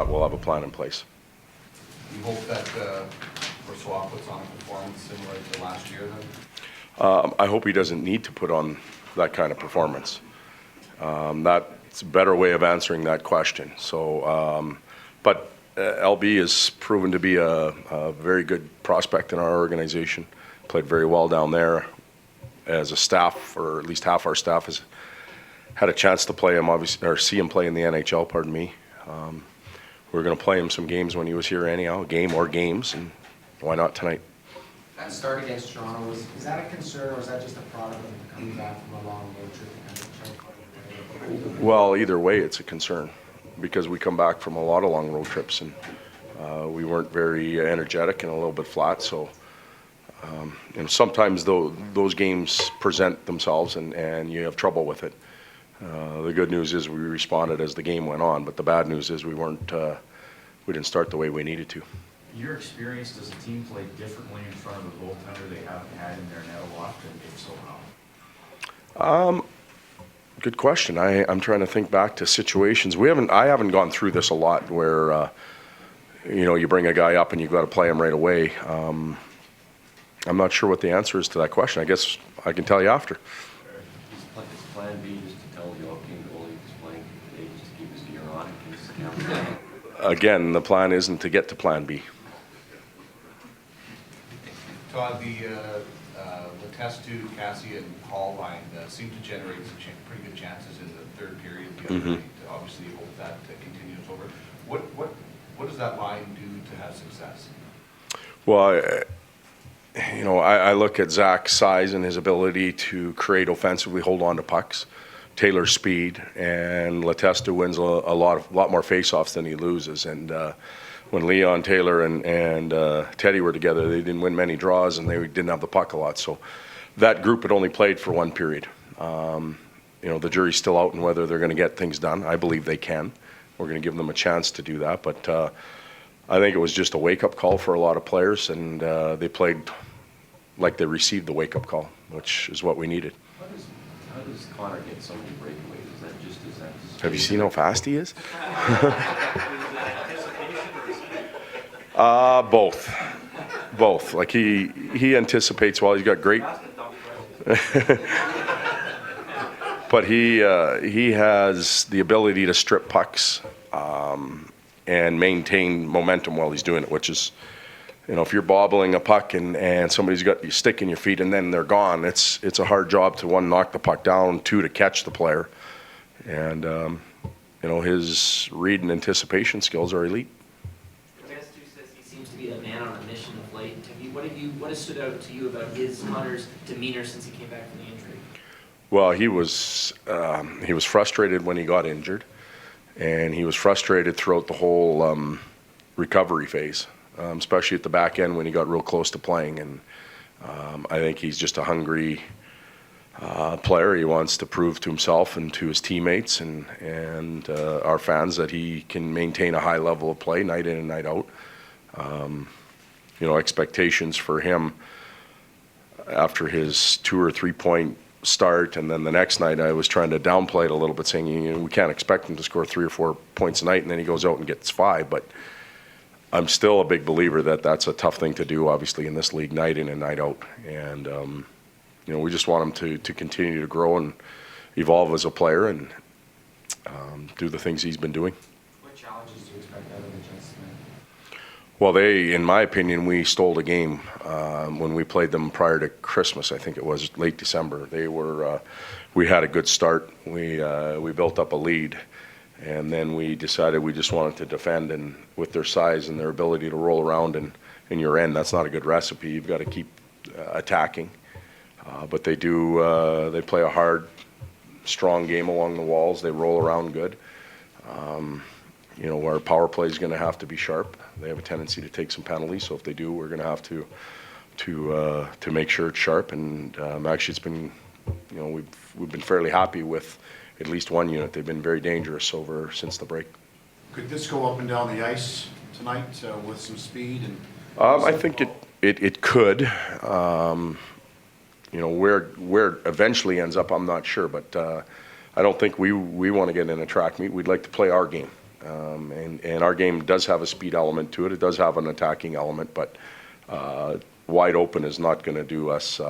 We'll have a plan in place. You hope that Brossoit puts on a performance similar to last year then? I hope he doesn't need to put on that kind of performance. That's a better way of answering that question. So, but LB has proven to be a very good prospect in our organization. Played very well down there. As a staff, or at least half our staff has had a chance to play him, obviously, or see him play in the NHL. Pardon me. We were going to play him some games when he was here anyhow, a game or games, and why not tonight? That start against Toronto, is that a concern, or is that just a product of coming back from a long road trip? Well, either way, it's a concern because we come back from a lot of long road trips, and we weren't very energetic and a little bit flat. So, sometimes those games present themselves, and you have trouble with it. The good news is we responded as the game went on, but the bad news is we didn't start the way we needed to. Your experience, does the team play differently in front of a goaltender they haven't had in their net a lot, and if so, how? Good question. I'm trying to think back to situations. I haven't gone through this a lot where you bring a guy up and you've got to play him right away. I'm not sure what the answer is to that question. I guess I can tell you after. Is plan B just to tell the all-team goalie he's playing today just to keep his gear on in case the camera's on? Again, the plan isn't to get to plan B. Todd, the Letestu, Cassie, and Hall line seem to generate some pretty good chances in the third period. The other night. Obviously, you hope that continues over. What does that line do to have success? Well, I look at Zach's size and his ability to create offensively, hold on to pucks, Taylor's speed, and Letestu wins a lot more faceoffs than he loses. And when Leon, Taylor, and Teddy were together, they didn't win many draws, and they didn't have the puck a lot. So that group had only played for one period. The jury's still out on whether they're going to get things done. I believe they can. We're going to give them a chance to do that. But I think it was just a wake-up call for a lot of players, and they played like they received the wake-up call, which is what we needed. How does Connor get so many breakaways? Is that just his anticipation? Have you seen how fast he is? Both. Like he anticipates well. He's got great. But he has the ability to strip pucks and maintain momentum while he's doing it, which is, if you're bobbling a puck and somebody's got your stick in your feet and then they're gone, it's a hard job to, one, knock the puck down, two, to catch the player. And, his read and anticipation skills are elite. Letestu says he seems to be a man on a mission of late. What has stood out to you about Connor's demeanor since he came back from the injury? Well, he was frustrated when he got injured, and he was frustrated throughout the whole recovery phase. Especially at the back end when he got real close to playing. And I think he's just a hungry player. He wants to prove to himself and to his teammates and our fans that he can maintain a high level of play night in and night out. Expectations for him after his 2 or 3 point start, and then the next night I was trying to downplay it a little bit, saying we can't expect him to score 3 or 4 points a night, and then he goes out and gets 5. But I'm still a big believer that that's a tough thing to do, obviously, in this league, night in and night out. And, we just want him to continue to grow and evolve as a player and do the things he's been doing. What challenges do you expect out of the Jets tonight? Well, in my opinion, we stole the game when we played them prior to Christmas. I think it was late December. We had a good start. We built up a lead. And then we decided we just wanted to defend, and with their size and their ability to roll around in your end, that's not a good recipe. You've got to keep attacking. But they do. They play a hard, strong game along the walls. They roll around good. Our power play is going to have to be sharp. They have a tendency to take some penalties, so if they do, we're going to have to make sure it's sharp. And actually, it's been, we've been fairly happy with at least one unit. They've been very dangerous since the break. Could this go up and down the ice tonight with some speed? I think it could. Where it eventually ends up, I'm not sure. But I don't think we want to get in a track meet. We'd like to play our game. And our game does have a speed element to it. It does have an attacking element, but wide open is not going to do us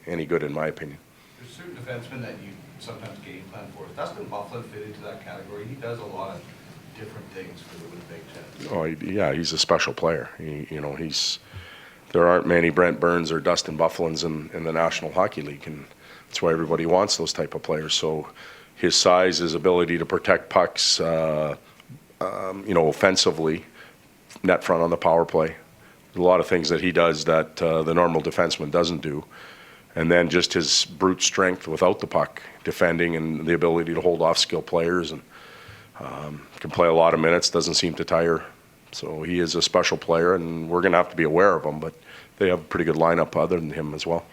any good, in my opinion. There's certain defensemen that you sometimes game plan for. Does Dustin Byfuglien fit into that category? He does a lot of different things for the Winnipeg Jets. Oh, yeah, he's a special player. There aren't many Brent Burns or Dustin Byfugliens in the National Hockey League, and that's why everybody wants those type of players. So his size, his ability to protect pucks, offensively, net front on the power play, a lot of things that he does that the normal defenseman doesn't do. And then just his brute strength without the puck, defending, and the ability to hold off skilled players, and can play a lot of minutes, doesn't seem to tire. So he is a special player, and we're going to have to be aware of him, but they have a pretty good lineup other than him as well.